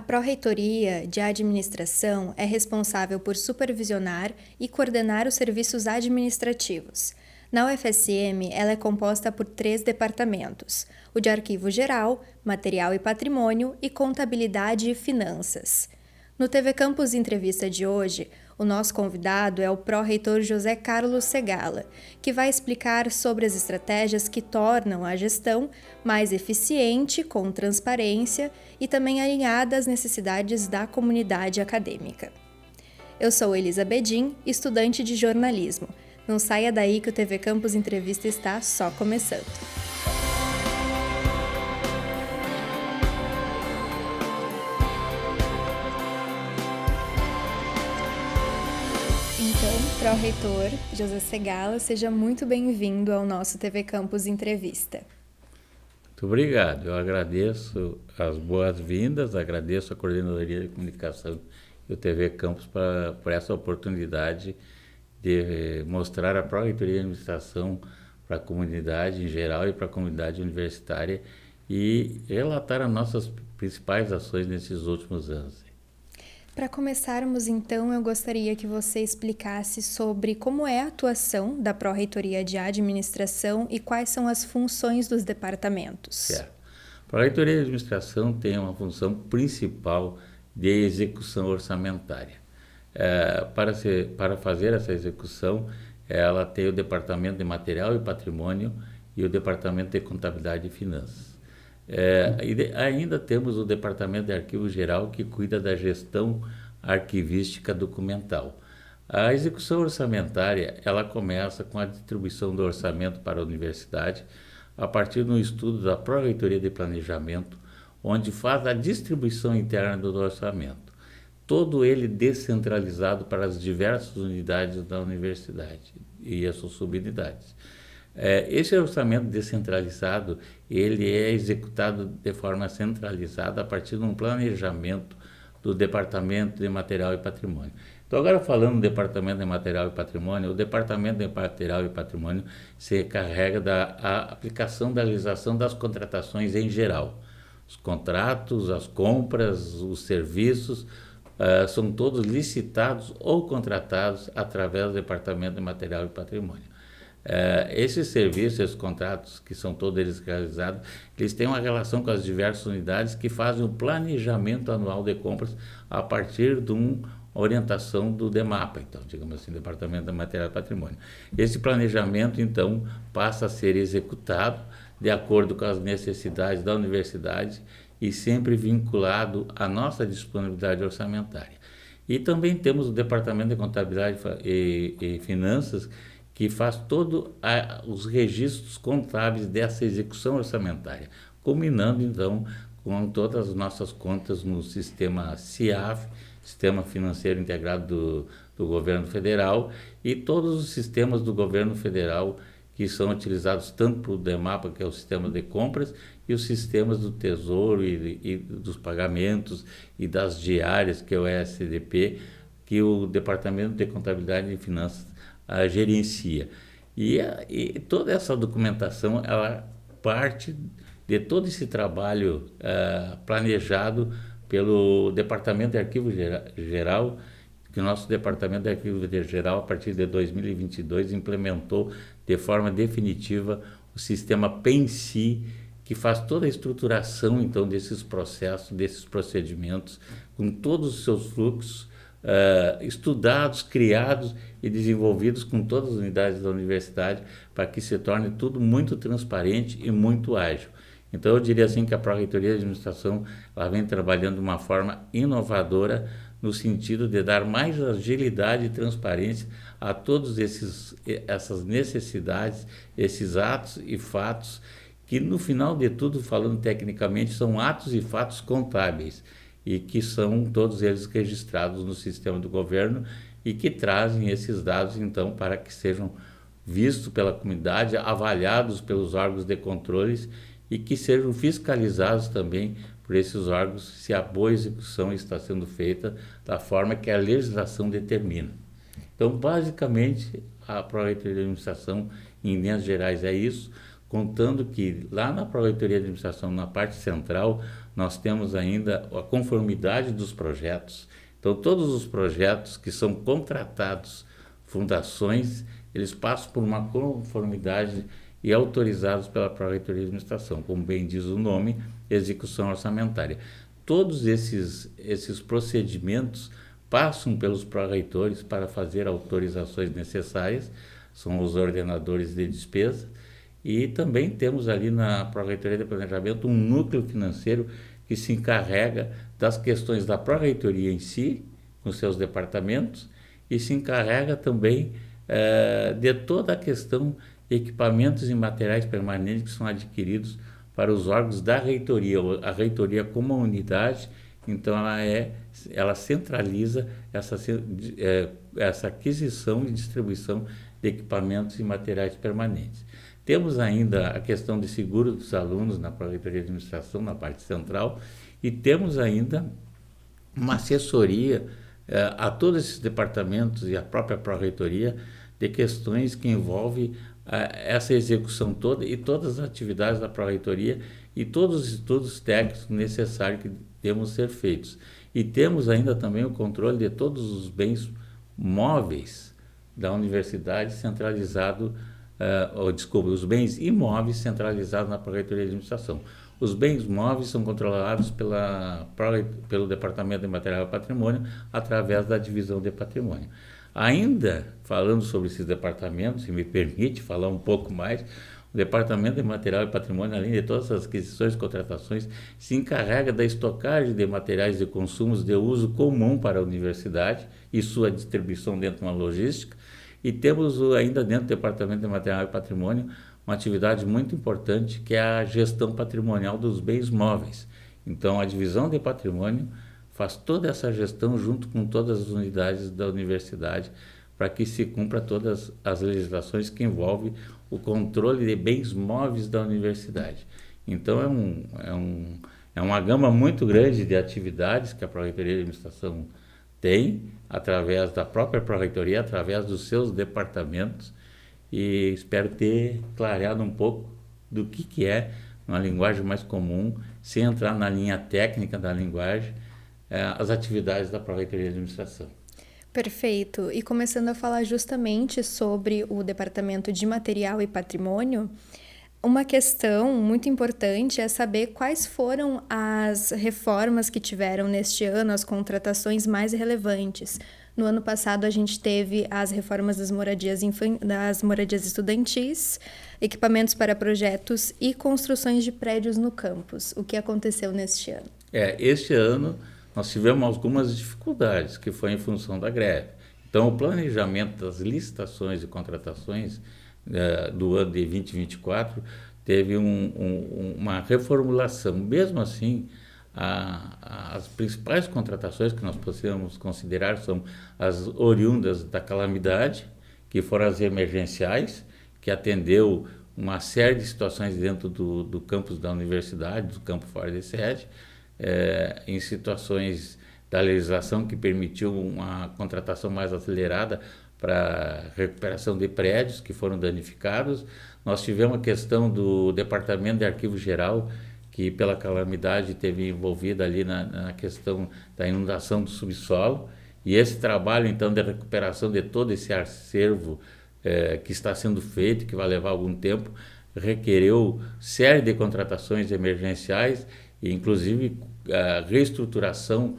A Pró-Reitoria de Administração é responsável por supervisionar e coordenar os serviços administrativos. Na UFSM, ela é composta por 3 departamentos: o de Arquivo Geral, Material e Patrimônio e Contabilidade e Finanças. No TV Campus Entrevista de hoje, o nosso convidado é o pró-reitor José Carlos Segala, que vai explicar sobre as estratégias que tornam a gestão mais eficiente, com transparência e também alinhada às necessidades da comunidade acadêmica. Eu sou Elisa Bedin, estudante de jornalismo. Não saia daí que o TV Campus Entrevista está só começando. Então, pró-reitor José Segala, seja muito bem-vindo ao nosso TV Campus Entrevista. Muito obrigado. Eu agradeço as boas-vindas, agradeço a Coordenadoria de Comunicação e o TV Campus por essa oportunidade de mostrar a Pró-Reitoria de Administração para a comunidade em geral e para a comunidade universitária e relatar as nossas principais ações nesses últimos anos. Para começarmos, então, eu gostaria que você explicasse sobre como é a atuação da Pró-Reitoria de Administração e quais são as funções dos departamentos. Certo. A Pró-Reitoria de Administração tem uma função principal de execução orçamentária. Para fazer essa execução, ela tem o Departamento de Material e Patrimônio e o Departamento de Contabilidade e Finanças. Ainda temos o Departamento de Arquivo Geral, que cuida da gestão arquivística documental. A execução orçamentária, ela começa com a distribuição do orçamento para a universidade, a partir de um estudo da Pró-Reitoria de Planejamento, onde faz a distribuição interna do orçamento. Todo ele descentralizado para as diversas unidades da universidade e as suas subunidades. Esse orçamento descentralizado, ele é executado de forma centralizada a partir de um planejamento do Departamento de Material e Patrimônio. Então, agora falando do Departamento de Material e Patrimônio, o Departamento de Material e Patrimônio se encarrega da aplicação da legislação das contratações em geral. Os contratos, as compras, os serviços, são todos licitados ou contratados através do Departamento de Material e Patrimônio. Esses serviços, esses contratos, que são todos eles realizados, eles têm uma relação com as diversas unidades que fazem o planejamento anual de compras a partir de uma orientação do DEMAPA, então, digamos assim, Departamento de Material e Patrimônio. Esse planejamento, então, passa a ser executado de acordo com as necessidades da universidade e sempre vinculado à nossa disponibilidade orçamentária. E também temos o Departamento de Contabilidade e Finanças, que faz todos os registros contábeis dessa execução orçamentária, combinando, então, com todas as nossas contas no sistema CIAF, Sistema Financeiro Integrado do Governo Federal, e todos os sistemas do Governo Federal que são utilizados tanto para o DEMAPA, que é o sistema de compras, e os sistemas do Tesouro e dos pagamentos e das diárias, que é o ESDP, que o Departamento de Contabilidade e Finanças gerencia. E toda essa documentação, ela parte de todo esse trabalho planejado pelo Departamento de Arquivo Geral, que o nosso Departamento de Arquivo Geral, a partir de 2022, implementou de forma definitiva o sistema PENSI, que faz toda a estruturação, então, desses processos, desses procedimentos, com todos os seus fluxos, estudados, criados e desenvolvidos com todas as unidades da universidade, para que se torne tudo muito transparente e muito ágil. Então, eu diria assim que a Pró-Reitoria de Administração, ela vem trabalhando de uma forma inovadora, no sentido de dar mais agilidade e transparência a todas essas necessidades, esses atos e fatos, que no final de tudo, falando tecnicamente, são atos e fatos contábeis, e que são todos eles registrados no sistema do governo e que trazem esses dados, então, para que sejam vistos pela comunidade, avaliados pelos órgãos de controles e que sejam fiscalizados também por esses órgãos se a boa execução está sendo feita da forma que a legislação determina. Então, basicamente, a Pró-Reitoria de Administração, em linhas gerais, é isso. contando que lá na Pró-Reitoria de Administração, na parte central, nós temos ainda a conformidade dos projetos. Então, todos os projetos que são contratados, fundações, eles passam por uma conformidade e autorizados pela Pró-Reitoria de Administração, como bem diz o nome, execução orçamentária. Todos esses procedimentos passam pelos pró-reitores para fazer autorizações necessárias, são os ordenadores de despesa, e também temos ali na Pró-Reitoria de Planejamento um núcleo financeiro que se encarrega das questões da Pró-Reitoria em si, com seus departamentos, e se encarrega também de toda a questão de equipamentos e materiais permanentes que são adquiridos para os órgãos da reitoria. A reitoria como uma unidade, então ela centraliza essa aquisição e distribuição de equipamentos e materiais permanentes. Temos ainda a questão de seguro dos alunos na Pró-Reitoria de Administração, na parte central, e temos ainda uma assessoria a todos esses departamentos e a própria Pró-Reitoria de questões que envolvem essa execução toda e todas as atividades da Pró-Reitoria e todos os estudos técnicos necessários que devemos ser feitos. E temos ainda também o controle de todos os bens móveis da universidade centralizado, os bens imóveis centralizados na Pró-Reitoria de Administração. Os bens móveis são controlados pelo Departamento de Material e Patrimônio através da Divisão de Patrimônio. Ainda falando sobre esses departamentos, se me permite falar um pouco mais, o Departamento de Material e Patrimônio, além de todas as aquisições e contratações, se encarrega da estocagem de materiais de consumos de uso comum para a universidade e sua distribuição dentro de uma logística. E temos ainda dentro do Departamento de Material e Patrimônio uma atividade muito importante que é a gestão patrimonial dos bens móveis. Então, a divisão de patrimônio faz toda essa gestão junto com todas as unidades da universidade para que se cumpra todas as legislações que envolvem o controle de bens móveis da universidade. Então, é uma gama muito grande de atividades que a Pró-Reitoria de Administração tem, através da própria Pró-Reitoria, através dos seus departamentos, e espero ter clareado um pouco do que é, uma linguagem mais comum, sem entrar na linha técnica da linguagem, as atividades da Pró-Reitoria de Administração. Perfeito. E começando a falar justamente sobre o Departamento de Material e Patrimônio, uma questão muito importante é saber quais foram as reformas que tiveram neste ano, as contratações mais relevantes. No ano passado, a gente teve as reformas das moradias estudantis, equipamentos para projetos e construções de prédios no campus. O que aconteceu neste ano? Este ano nós tivemos algumas dificuldades, que foi em função da greve. Então, o planejamento das licitações e contratações do ano de 2024 teve uma reformulação. Mesmo assim, as principais contratações que nós podemos considerar são as oriundas da calamidade, que foram as emergenciais, que atendeu uma série de situações dentro do campus da universidade, do campo fora de sede, em situações da legislação que permitiu uma contratação mais acelerada para recuperação de prédios que foram danificados. Nós tivemos a questão do Departamento de Arquivo Geral, que pela calamidade teve envolvida ali na questão da inundação do subsolo, e esse trabalho então de recuperação de todo esse acervo que está sendo feito, que vai levar algum tempo, requereu série de contratações emergenciais e inclusive a reestruturação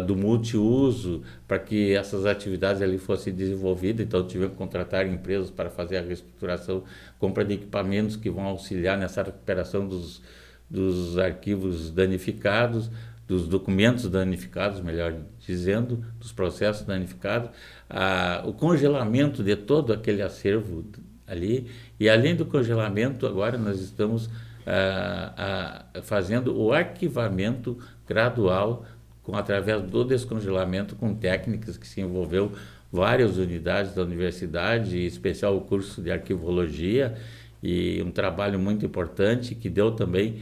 do multiuso para que essas atividades ali fossem desenvolvidas. Então tivemos que contratar empresas para fazer a reestruturação, compra de equipamentos que vão auxiliar nessa recuperação dos arquivos danificados, dos documentos danificados, melhor dizendo, dos processos danificados, o congelamento de todo aquele acervo ali, e além do congelamento, agora nós estamos fazendo o arquivamento gradual através do descongelamento com técnicas que se envolveu várias unidades da universidade, em especial o curso de arquivologia, e um trabalho muito importante que deu também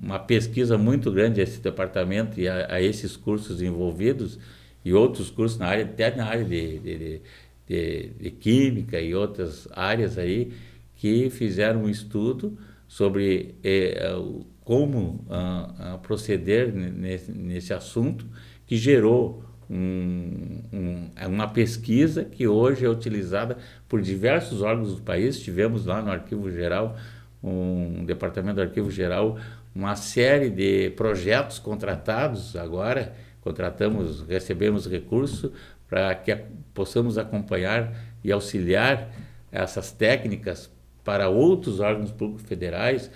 uma pesquisa muito grande a esse departamento e a esses cursos envolvidos e outros cursos até na área de química e outras áreas aí, que fizeram um estudo sobre como proceder nesse assunto, que gerou uma pesquisa que hoje é utilizada por diversos órgãos do país. Tivemos lá no Arquivo Geral, um departamento do Arquivo Geral, uma série de projetos contratados agora, recebemos recurso para que possamos acompanhar e auxiliar essas técnicas para outros órgãos públicos federais,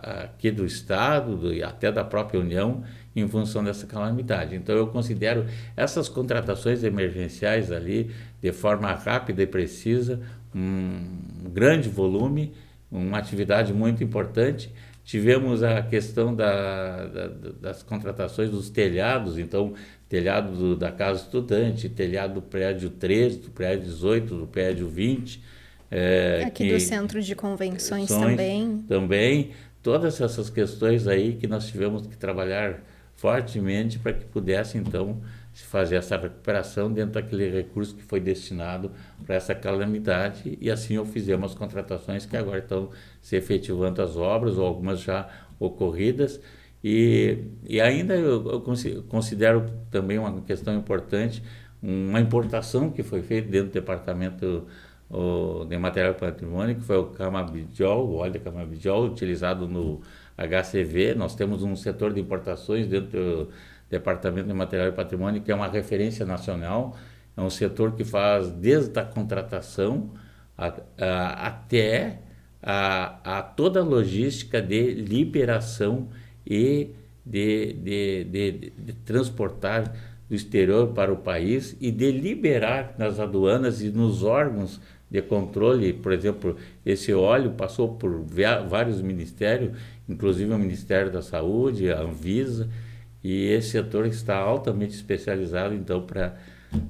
aqui do Estado e até da própria União, em função dessa calamidade. Então, eu considero essas contratações emergenciais ali, de forma rápida e precisa, um grande volume, uma atividade muito importante. Tivemos a questão das contratações dos telhados, então, telhado da Casa Estudante, telhado do prédio 13, do prédio 18, do prédio 20. Aqui do Centro de Convenções também. Todas essas questões aí que nós tivemos que trabalhar fortemente para que pudesse, então, se fazer essa recuperação dentro daquele recurso que foi destinado para essa calamidade, e assim fizemos as contratações que agora estão se efetivando as obras, ou algumas já ocorridas, e ainda eu considero também uma questão importante, uma importação que foi feita dentro do departamento de material e patrimônio, que foi o camabidiol, o óleo de camabidiol utilizado no HCV. Nós temos um setor de importações dentro do Departamento de Material e Patrimônio, que é uma referência nacional. É um setor que faz desde a contratação até toda a logística de liberação e de transportar do exterior para o país e de liberar nas aduanas e nos órgãos de controle. Por exemplo, esse óleo passou por vários ministérios, inclusive o Ministério da Saúde, a Anvisa, e esse setor está altamente especializado, então, para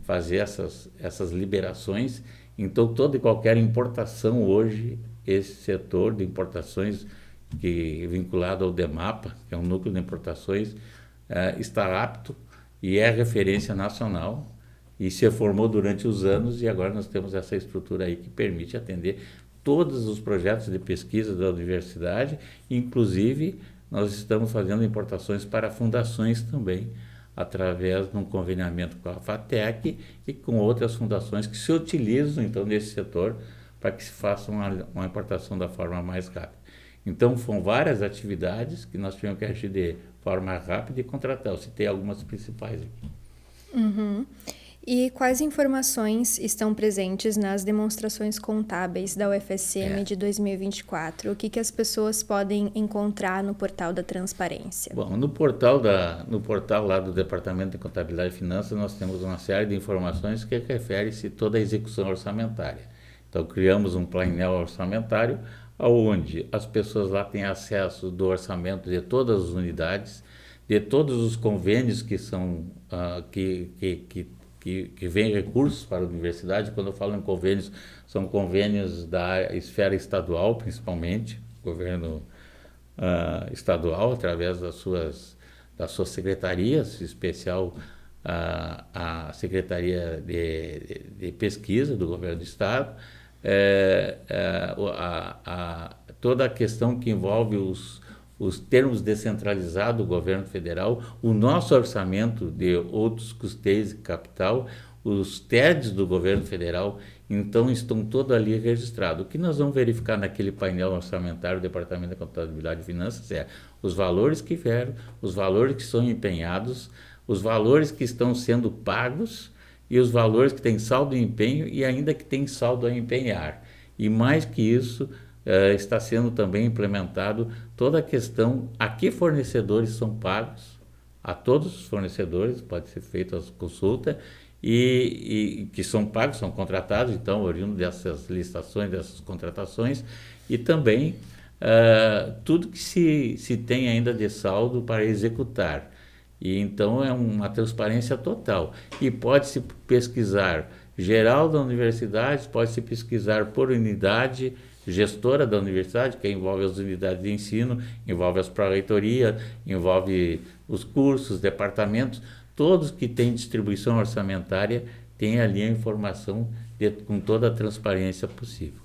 fazer essas liberações. Então, toda e qualquer importação hoje, esse setor de importações, que é vinculado ao DEMAPA, que é um núcleo de importações, está apto e é referência nacional, e se formou durante os anos, e agora nós temos essa estrutura aí que permite atender todos os projetos de pesquisa da universidade. Inclusive, nós estamos fazendo importações para fundações também, através de um conveniamento com a FATEC e com outras fundações que se utilizam, então, nesse setor, para que se faça uma importação da forma mais rápida. Então, foram várias atividades que nós tivemos que agir de forma rápida e contratar. Eu citei algumas principais aqui. Uhum. E quais informações estão presentes nas demonstrações contábeis da UFSM de 2024? O que as pessoas podem encontrar no portal da transparência? Bom, no portal lá do Departamento de Contabilidade e Finanças, nós temos uma série de informações que refere-se toda a execução orçamentária. Então, criamos um painel orçamentário, onde as pessoas lá têm acesso do orçamento de todas as unidades, de todos os convênios que são que vêm recursos para a universidade. Quando eu falo em convênios, são convênios da esfera estadual, principalmente, governo estadual, através das suas secretarias, em especial a Secretaria de Pesquisa do Governo do Estado, toda a questão que envolve os termos descentralizados do governo federal, o nosso orçamento de outros custeios de capital, os TEDs do governo federal, então estão todos ali registrados. O que nós vamos verificar naquele painel orçamentário do Departamento de Contabilidade e Finanças é os valores que vieram, os valores que são empenhados, os valores que estão sendo pagos e os valores que têm saldo em empenho e ainda que têm saldo a empenhar. E mais que isso, está sendo também implementado toda a questão a que fornecedores são pagos, a todos os fornecedores, pode ser feita a consulta, e que são pagos, são contratados, então, oriundo dessas licitações, dessas contratações, e também tudo que se tem ainda de saldo para executar. E então é uma transparência total. E pode-se pesquisar geral da universidade, pode-se pesquisar por unidade, gestora da universidade, que envolve as unidades de ensino, envolve as pró-reitorias, envolve os cursos, departamentos, todos que têm distribuição orçamentária têm ali a informação com toda a transparência possível.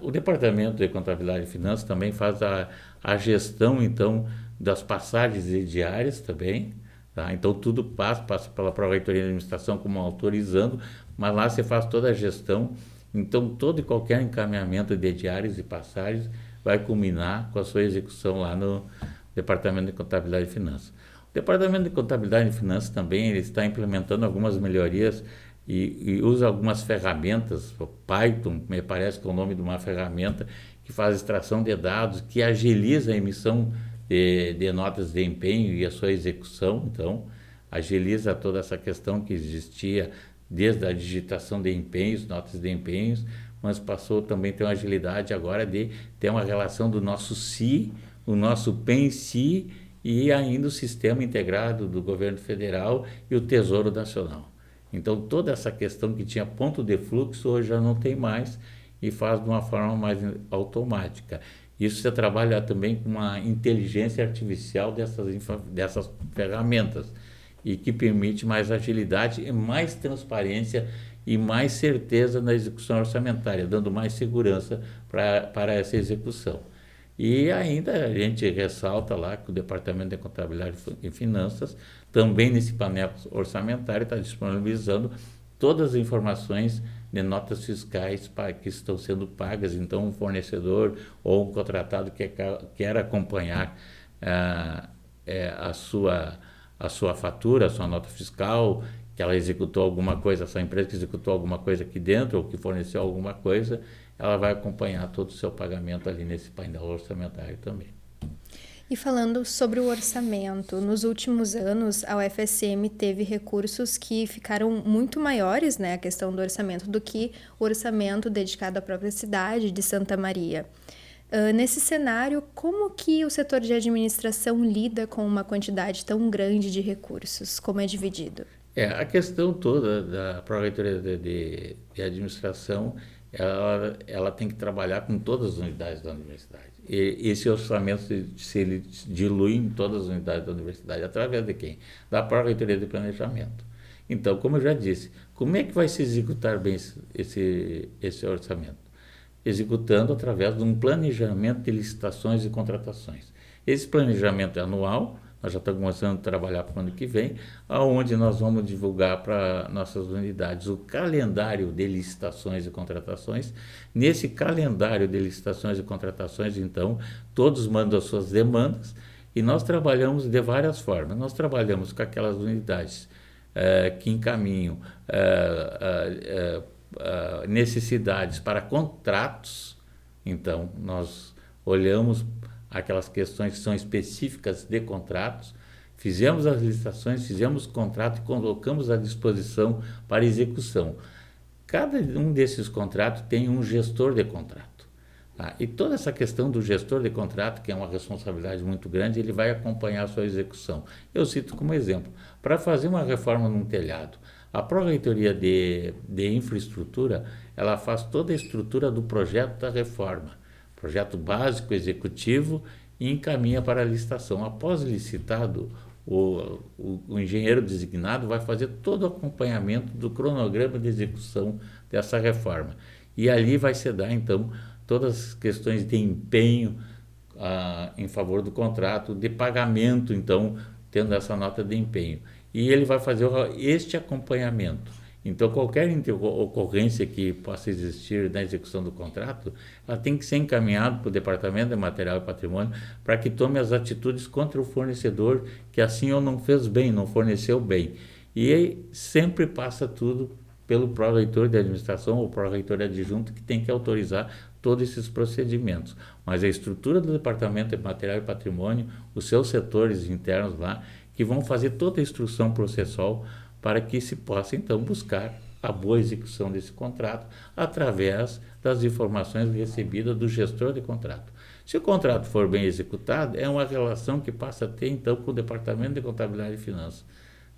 O Departamento de Contabilidade e Finanças também faz a gestão, então, das passagens e diárias também, tá? Então, tudo passa pela Pró-Reitoria de Administração como autorizando, mas lá você faz toda a gestão. Então, todo e qualquer encaminhamento de diários e passagens vai culminar com a sua execução lá no Departamento de Contabilidade e Finanças. O Departamento de Contabilidade e Finanças também ele está implementando algumas melhorias e usa algumas ferramentas, o Python, me parece que é o nome de uma ferramenta que faz extração de dados, que agiliza a emissão de notas de empenho e a sua execução. Então, agiliza toda essa questão que existia desde a digitação de empenhos, notas de empenhos, mas passou também a ter uma agilidade agora de ter uma relação do nosso SI, o nosso PEN-SI e ainda o sistema integrado do governo federal e o Tesouro Nacional. Então, toda essa questão que tinha ponto de fluxo, hoje já não tem mais e faz de uma forma mais automática. Isso você trabalha também com uma inteligência artificial dessas ferramentas e que permite mais agilidade e mais transparência e mais certeza na execução orçamentária, dando mais segurança para essa execução. E ainda a gente ressalta lá que o Departamento de Contabilidade e Finanças, também nesse painel orçamentário, está disponibilizando todas as informações de notas fiscais que estão sendo pagas. Então, um fornecedor ou um contratado que quer acompanhar a sua fatura, a sua nota fiscal, que ela executou alguma coisa, essa empresa que executou alguma coisa aqui dentro ou que forneceu alguma coisa, ela vai acompanhar todo o seu pagamento ali nesse painel orçamentário também. E falando sobre o orçamento, nos últimos anos a UFSM teve recursos que ficaram muito maiores, né, a questão do orçamento, do que o orçamento dedicado à própria cidade de Santa Maria. Nesse cenário, como que o setor de administração lida com uma quantidade tão grande de recursos? Como é dividido? A questão toda da Pró-Reitoria de Administração, ela tem que trabalhar com todas as unidades da universidade. E esse orçamento se dilui em todas as unidades da universidade. Através de quem? Da Pró-Reitoria de Planejamento. Então, como eu já disse, como é que vai se executar bem esse orçamento? Executando através de um planejamento de licitações e contratações. Esse planejamento é anual, nós já estamos começando a trabalhar para o ano que vem, onde nós vamos divulgar para nossas unidades o calendário de licitações e contratações. Nesse calendário de licitações e contratações, então, todos mandam as suas demandas e nós trabalhamos de várias formas. Nós trabalhamos com aquelas unidades que encaminham necessidades para contratos. Então, nós olhamos aquelas questões que são específicas de contratos, fizemos as licitações, fizemos o contrato e colocamos à disposição para execução. Cada um desses contratos tem um gestor de contrato. Tá? E toda essa questão do gestor de contrato, que é uma responsabilidade muito grande, ele vai acompanhar a sua execução. Eu cito como exemplo, para fazer uma reforma num telhado, a Pró-Reitoria de Infraestrutura, ela faz toda a estrutura do projeto da reforma, projeto básico, executivo, e encaminha para a licitação. Após licitado, o engenheiro designado vai fazer todo o acompanhamento do cronograma de execução dessa reforma. E ali vai se dar, então, todas as questões de empenho em favor do contrato, de pagamento, então, tendo essa nota de empenho. E ele vai fazer este acompanhamento. Então, qualquer ocorrência que possa existir na execução do contrato, ela tem que ser encaminhada para o Departamento de Material e Patrimônio para que tome as atitudes contra o fornecedor que assim ou não fez bem, não forneceu bem. E aí, sempre passa tudo pelo pró-reitor de administração ou pró-reitor adjunto que tem que autorizar todos esses procedimentos. Mas a estrutura do Departamento de Material e Patrimônio, os seus setores internos lá, que vão fazer toda a instrução processual para que se possa, então, buscar a boa execução desse contrato através das informações recebidas do gestor de contrato. Se o contrato for bem executado, é uma relação que passa a ter, então, com o Departamento de Contabilidade e Finanças,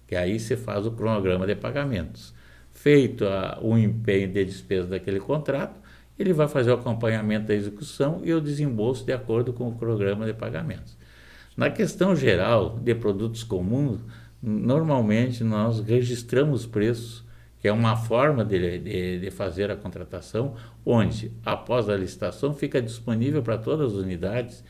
que aí se faz o cronograma de pagamentos. Feito o empenho de despesa daquele contrato, ele vai fazer o acompanhamento da execução e o desembolso de acordo com o cronograma de pagamentos. Na questão geral de produtos comuns, normalmente nós registramos preços que é uma forma de fazer a contratação, onde, após a licitação, fica disponível para todas as unidades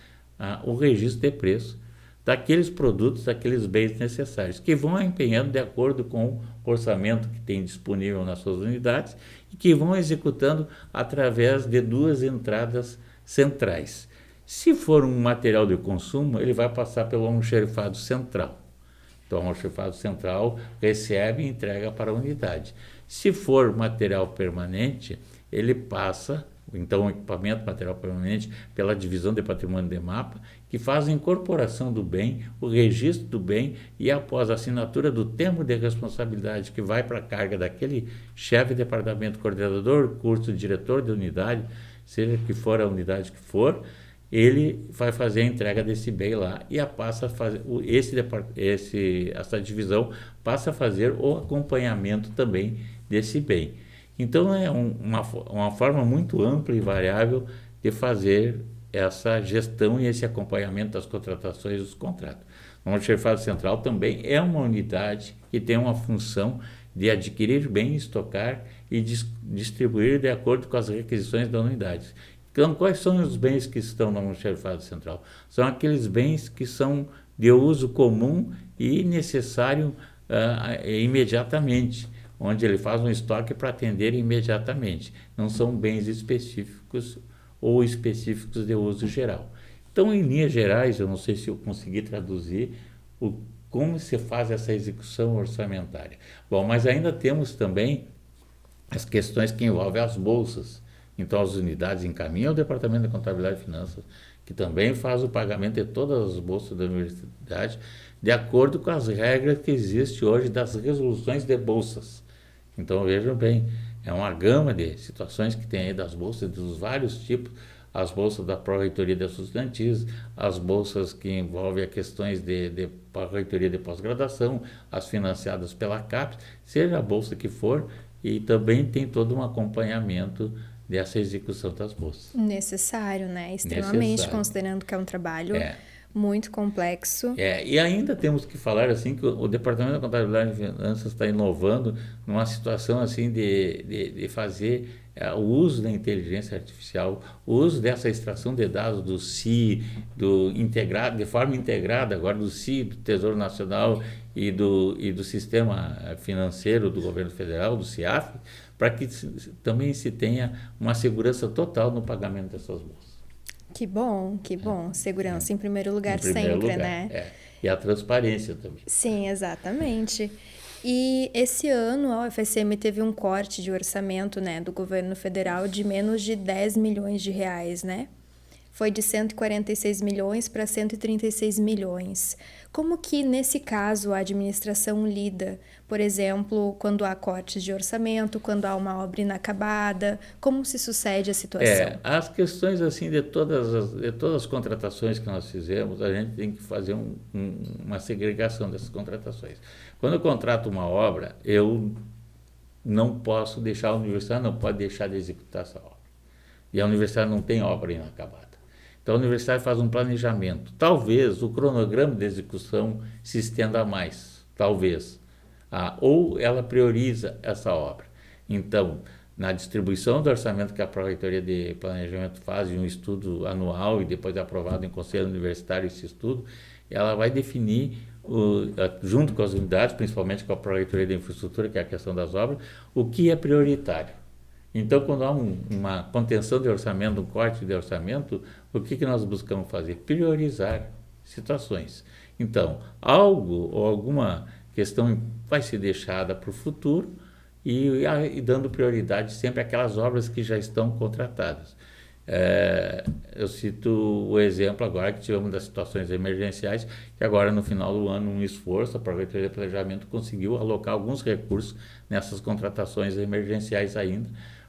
o registro de preço daqueles produtos, daqueles bens necessários, que vão empenhando de acordo com o orçamento que tem disponível nas suas unidades e que vão executando através de 2 entradas centrais. Se for um material de consumo, ele vai passar pelo almoxarifado central. Então, o almoxarifado central recebe e entrega para a unidade. Se for material permanente, ele passa, então, o equipamento material permanente, pela divisão de patrimônio de mapa, que faz a incorporação do bem, o registro do bem e, após a assinatura do termo de responsabilidade que vai para a carga daquele chefe de departamento, coordenador, curso, diretor de unidade, seja que for a unidade que for, ele vai fazer a entrega desse bem lá e passa a fazer essa divisão passa a fazer o acompanhamento também desse bem. Então é uma forma muito ampla e variável de fazer essa gestão e esse acompanhamento das contratações e dos contratos. O almoxarifado central também é uma unidade que tem uma função de adquirir bem, estocar e distribuir de acordo com as requisições da unidade. Então, quais são os bens que estão no almoxarifado central? São aqueles bens que são de uso comum e necessário imediatamente, onde ele faz um estoque para atender imediatamente. Não são bens específicos ou específicos de uso geral. Então, em linhas gerais, eu não sei se eu consegui traduzir como se faz essa execução orçamentária. Bom, mas ainda temos também as questões que envolvem as bolsas. Então, as unidades encaminham ao Departamento de Contabilidade e Finanças, que também faz o pagamento de todas as bolsas da universidade, de acordo com as regras que existem hoje das resoluções de bolsas. Então, vejam bem, é uma gama de situações que tem aí das bolsas dos vários tipos, as bolsas da Pró-Reitoria de Assuntos Estudantis, as bolsas que envolvem as questões de Pró-Reitoria de Pós-Graduação, as financiadas pela CAPES, seja a bolsa que for, e também tem todo um acompanhamento dessa execução das bolsas. Necessário, né? Extremamente, necessário. Considerando que é um trabalho muito complexo. E ainda temos que falar assim que o Departamento da Contabilidade e Finanças está inovando numa situação assim de fazer o uso da inteligência artificial, o uso dessa extração de dados do SI, de forma integrada agora do SI, do Tesouro Nacional e do Sistema Financeiro do Governo Federal, do CIAF, para que também se tenha uma segurança total no pagamento dessas bolsas. Que bom. Segurança em primeiro lugar sempre, né? E a transparência também. Sim, exatamente. E esse ano a UFSM teve um corte de orçamento, né, do governo federal de menos de 10 milhões de reais, né? Foi de 146 milhões para 136 milhões. Como que, nesse caso, a administração lida, por exemplo, quando há cortes de orçamento, quando há uma obra inacabada? Como se sucede a situação? As questões assim de todas as contratações que nós fizemos, a gente tem que fazer uma segregação dessas contratações. Quando eu contrato uma obra, eu não posso deixar, a universidade não pode deixar de executar essa obra. E a universidade não tem obra inacabada. Então, a universidade faz um planejamento. Talvez o cronograma de execução se estenda mais, talvez. Ou ela prioriza essa obra. Então, na distribuição do orçamento que a Pró-Reitoria de Planejamento faz, um estudo anual e depois é aprovado em conselho universitário esse estudo, ela vai definir, junto com as unidades, principalmente com a Pró-Reitoria de Infraestrutura, que é a questão das obras, o que é prioritário. Então, quando há uma contenção de orçamento, um corte de orçamento, o que nós buscamos fazer? Priorizar situações. Então, algo ou alguma questão vai ser deixada para o futuro e dando prioridade sempre àquelas obras que já estão contratadas. Eu cito o exemplo agora que tivemos das situações emergenciais, que agora no final do ano, um esforço, a Pró-Reitoria de Planejamento conseguiu alocar alguns recursos nessas contratações emergenciais ainda,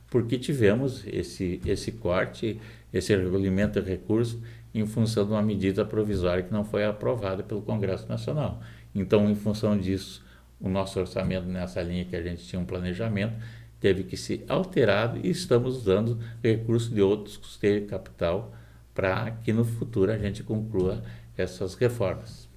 porque tivemos esse corte, esse recolhimento de recursos em função de uma medida provisória que não foi aprovada pelo Congresso Nacional. Então, em função disso, o nosso orçamento nessa linha que a gente tinha um planejamento teve que ser alterado e estamos usando recursos de outros custeios de capital para que no futuro a gente conclua essas reformas.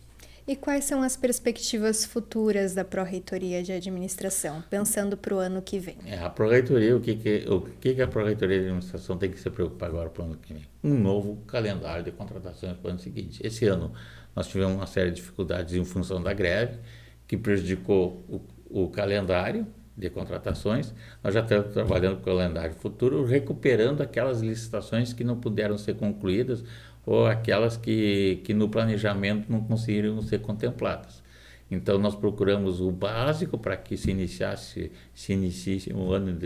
E quais são as perspectivas futuras da Pró-Reitoria de Administração, pensando para o ano que vem? A Pró-Reitoria, o que a Pró-Reitoria de Administração tem que se preocupar agora para o ano que vem? Um novo calendário de contratações para o ano seguinte. Esse ano nós tivemos uma série de dificuldades em função da greve, que prejudicou o calendário de contratações. Nós já estamos trabalhando com o calendário futuro, recuperando aquelas licitações que não puderam ser concluídas ou aquelas que no planejamento não conseguiram ser contempladas. Então, nós procuramos o básico para que se inicie o ano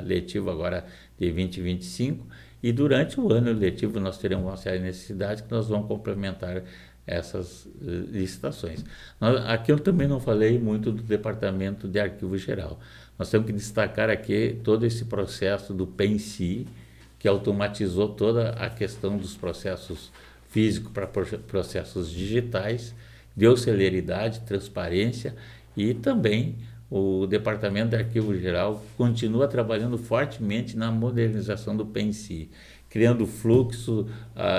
letivo agora de 2025, e durante o ano letivo nós teremos uma série de necessidades que nós vamos complementar essas licitações. Aqui eu também não falei muito do Departamento de Arquivo Geral. Nós temos que destacar aqui todo esse processo do PENSI, que automatizou toda a questão dos processos físicos para processos digitais, deu celeridade, transparência, e também o Departamento de Arquivo Geral continua trabalhando fortemente na modernização do PENSI, criando fluxo,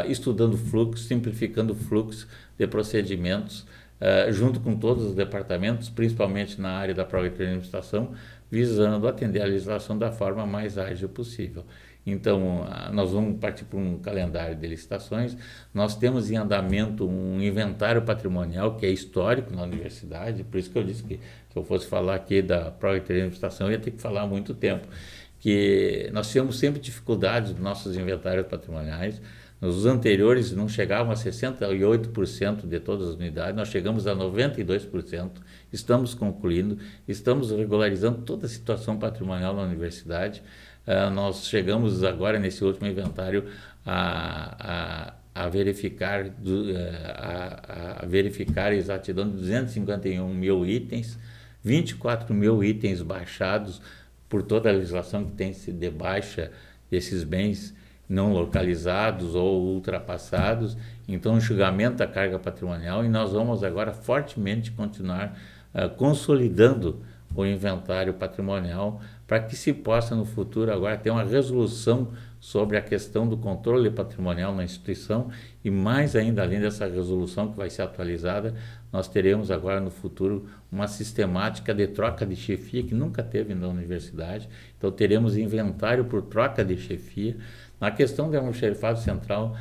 estudando fluxo, simplificando fluxo de procedimentos, junto com todos os departamentos, principalmente na área da Pró-Reitoria de Administração, visando atender a legislação da forma mais ágil possível. Então, nós vamos partir para um calendário de licitações. Nós temos em andamento um inventário patrimonial que é histórico na universidade, por isso que eu disse que se eu fosse falar aqui da Pró-Reitoria de Administração, eu ia ter que falar há muito tempo, que nós tivemos sempre dificuldades nos nossos inventários patrimoniais. Nos anteriores não chegavam a 68% de todas as unidades, nós chegamos a 92%, estamos concluindo, estamos regularizando toda a situação patrimonial na universidade. Nós chegamos agora nesse último inventário a verificar a exatidão de 251 mil itens, 24 mil itens baixados por toda a legislação que tem se de baixa desses bens não localizados ou ultrapassados. Então, enxugamento da carga patrimonial, e nós vamos agora fortemente continuar consolidando o inventário patrimonial para que se possa no futuro agora ter uma resolução sobre a questão do controle patrimonial na instituição, e mais ainda, além dessa resolução que vai ser atualizada, nós teremos agora no futuro uma sistemática de troca de chefia que nunca teve na universidade. Então teremos inventário por troca de chefia. Na questão do almoxarifado central,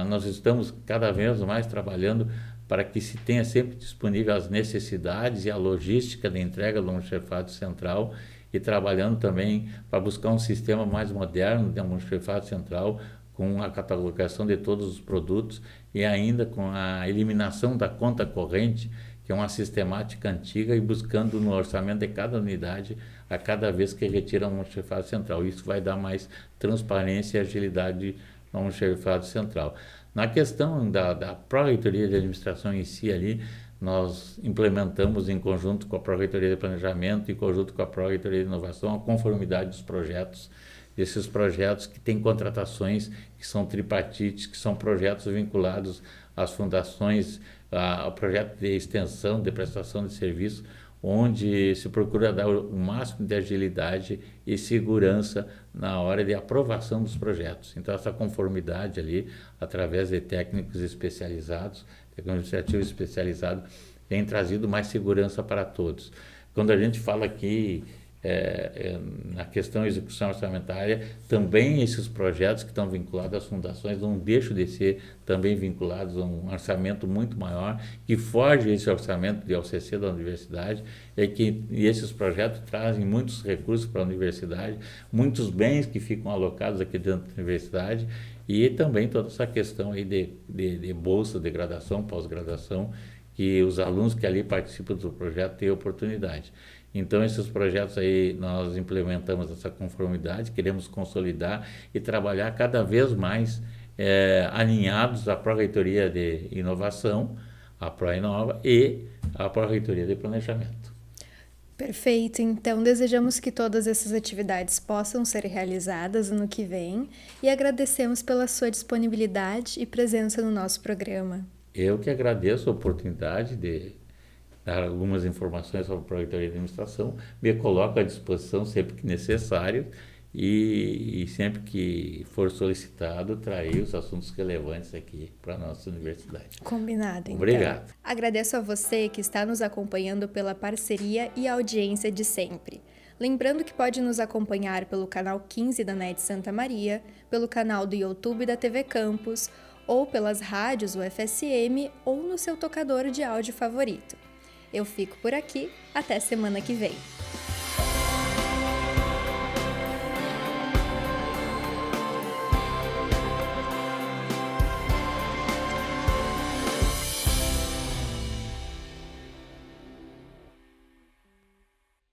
nós estamos cada vez mais trabalhando para que se tenha sempre disponível as necessidades e a logística de entrega do almoxarifado central, e trabalhando também para buscar um sistema mais moderno de almoxarifado central, com a catalogação de todos os produtos e ainda com a eliminação da conta corrente, que é uma sistemática antiga, e buscando no orçamento de cada unidade a cada vez que retira um almoxarifado central. Isso vai dar mais transparência e agilidade no almoxarifado central. Na questão da Pró-Reitoria de Administração em si ali, nós implementamos em conjunto com a Pró-Reitoria de Planejamento e em conjunto com a Pró-Reitoria de Inovação a conformidade dos projetos, desses projetos que têm contratações que são tripartites, que são projetos vinculados às fundações, ao projeto de extensão, de prestação de serviço, onde se procura dar o máximo de agilidade e segurança na hora de aprovação dos projetos. Então, essa conformidade ali, através de técnicos especializados, técnico administrativo especializado, tem trazido mais segurança para todos. Quando a gente fala aqui na questão de execução orçamentária, também esses projetos que estão vinculados às fundações não deixam de ser também vinculados a um orçamento muito maior, que foge esse orçamento de OCC da universidade, e esses projetos trazem muitos recursos para a universidade, muitos bens que ficam alocados aqui dentro da universidade, e também toda essa questão aí de bolsa de graduação, pós-graduação, que os alunos que ali participam do projeto têm oportunidade. Então, esses projetos aí, nós implementamos essa conformidade, queremos consolidar e trabalhar cada vez mais alinhados à Pró-Reitoria de Inovação, a Pró-Inova, e à Pró-Reitoria de Planejamento. Perfeito, então desejamos que todas essas atividades possam ser realizadas no ano que vem, e agradecemos pela sua disponibilidade e presença no nosso programa. Eu que agradeço a oportunidade de dar algumas informações sobre a Pró-Reitoria de Administração, me coloco à disposição sempre que necessário, e sempre que for solicitado, trair os assuntos relevantes aqui para a nossa universidade. Combinado, então. Obrigado. Agradeço a você que está nos acompanhando pela parceria e audiência de sempre. Lembrando que pode nos acompanhar pelo canal 15 da NET Santa Maria, pelo canal do YouTube da TV Campus, ou pelas rádios UFSM ou no seu tocador de áudio favorito. Eu fico por aqui, até semana que vem.